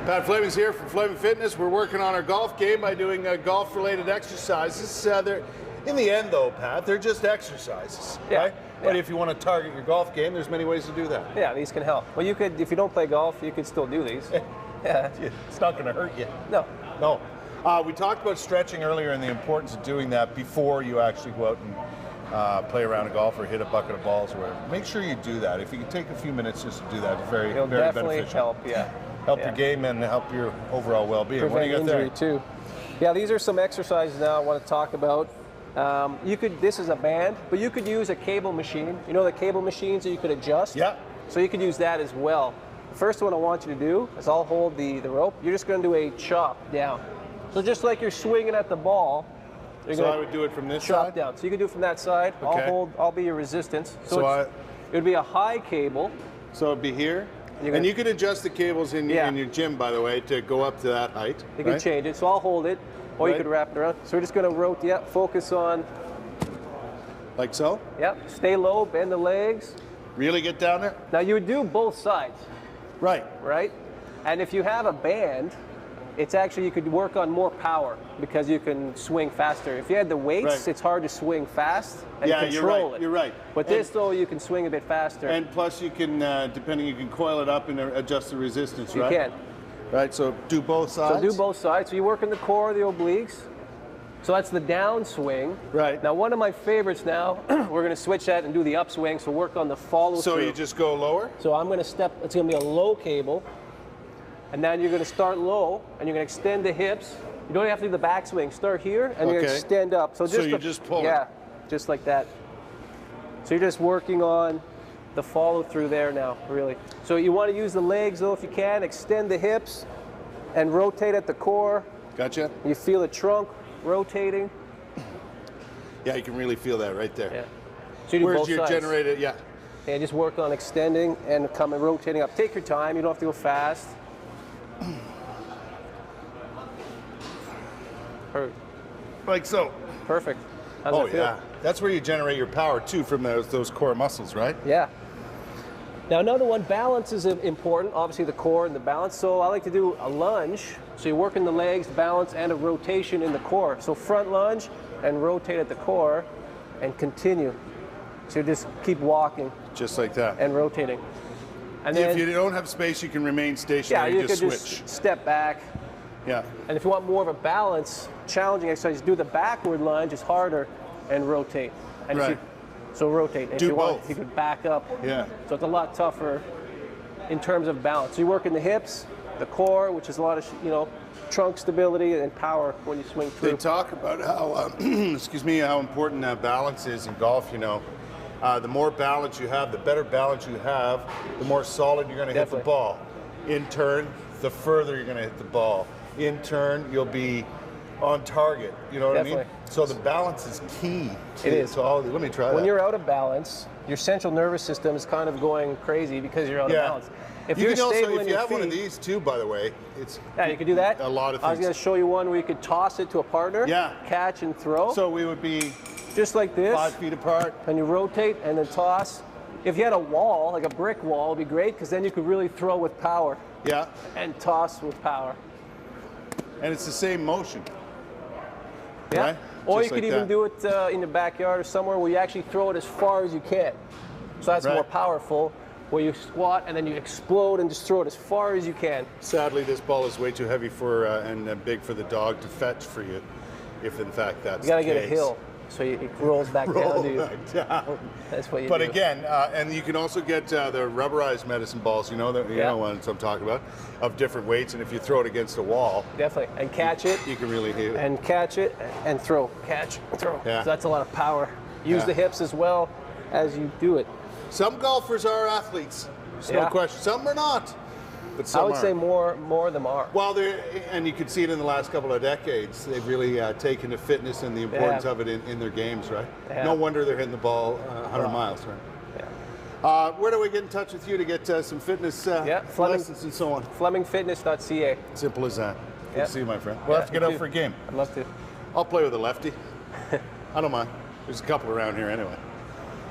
Pat Fleming's here from Fleming Fitness. We're working on our golf game by doing golf-related exercises. In the end, though, Pat, they're just exercises, right? But if you want to target your golf game, there's many ways to do that. Yeah, these can help. Well, you could, if you don't play golf, you could still do these. Yeah, it's not going to hurt you. No. No. We talked about stretching earlier and the importance of doing that before you actually go out and play around a golf or hit a bucket of balls or whatever. Make sure you do that. If you can take a few minutes just to do that, it's very, It'll very definitely beneficial. help, Help your game and help your overall well-being. Prevent What do you got injury there? too. Yeah, these are some exercises now I want to talk about. This is a band, but you could use a cable machine. You know the cable machines that you could adjust? Yeah. So you could use that as well. The first one I want you to do is I'll hold the rope. You're just going to do a chop down. So just like you're swinging at the ball, you're So going I would do it from this chop side? down. So you can do it from that side. Okay. I'll be your resistance. So it would be a high cable. So it'd be here? And you can adjust the cables in your gym, by the way, to go up to that height. You can change it. So I'll hold it, or you could wrap it around. So we're just going to rotate, focus on. Like so? Yep, stay low, bend the legs. Really get down there? Now you would do both sides. Right. Right? And if you have a band, it's actually, you could work on more power because you can swing faster. If you had the weights, it's hard to swing fast and control it. You're right. But this, though, you can swing a bit faster. And plus you can, you can coil it up and adjust the resistance, right? You can. Right, so do both sides? So do both sides. So you work in the core of the obliques. So that's the down swing. Right. Now one of my favorites now, we're going to switch that and do the upswing, so work on the follow through. So you just go lower? So I'm going to step, it's going to be a low cable. And then you're going to start low, and you're going to extend the hips. You don't have to do the backswing. Start here, and you're going to extend up. So you just pull it? Yeah, just like that. So you're just working on the follow through there now, really. So you want to use the legs, though, if you can. Extend the hips and rotate at the core. Gotcha. You feel the trunk rotating. Yeah, you can really feel that right there. Yeah. So you do both sides. Generated, And just work on extending and coming, rotating up. Take your time. You don't have to go fast. Like so. Perfect. How's that feel? That's where you generate your power too, from those core muscles, right? Yeah. Now another one, balance is important, obviously the core and the balance. So I like to do a lunge. So you're working the legs, balance, and a rotation in the core. So front lunge and rotate at the core and continue. So you just keep walking. Just like that. And rotating. And then, if you don't have space, you can remain stationary. Yeah, you just could switch. just step back. Yeah. And if you want more of a balance, challenging exercise, do the backward lunge, it's harder, and rotate. And so rotate. Do you both. Want, you could back up. Yeah. So it's a lot tougher in terms of balance. So you work in the hips, the core, which is a lot of, trunk stability and power when you swing through. They talk about how, how important balance is in golf, the more balance you have, the better balance you have, the more solid you're going to hit the ball. In turn, the further you're going to hit the ball. In turn, you'll be on target. You know what I mean? So the balance is key. It is. So let me try that. When you're out of balance, your central nervous system is kind of going crazy because you're out of balance. If you you're can stable if in you your have feet, one of these too, by the way, you could do that. A lot of things. I was going to show you one where you could toss it to a partner. Yeah. Catch and throw. So we would be just like this. 5 feet apart. And you rotate and then toss. If you had a wall, like a brick wall, it'd be great because then you could really throw with power. Yeah. And toss with power. And it's the same motion. Yeah. Right? Or just you could even do it in the backyard or somewhere where you actually throw it as far as you can. So that's more powerful, where you squat and then you explode and just throw it as far as you can. Sadly, this ball is way too heavy for and big for the dog to fetch for you, if in fact that's the case. You got to get a hill, so it rolls back down to you. Down. That's what you do. But again, and you can also get the rubberized medicine balls, you know what I'm talking about, of different weights, and if you throw it against a wall. Definitely, and catch it. You can really hit it. And catch it, and throw. Catch, throw. Yeah. So that's a lot of power. Use the hips as well as you do it. Some golfers are athletes, there's no question. Some are not, but some I would say more of them are. Well, and you can see it in the last couple of decades. They've really taken to fitness and the importance of it in their games, right? No wonder they're hitting the ball 100 miles, right? Yeah. Where do we get in touch with you to get some fitness lessons and so on? FlemingFitness.ca. Simple as that. Good to see you, my friend. We'll have to get out for a game. I'd love to. I'll play with a lefty. I don't mind. There's a couple around here anyway.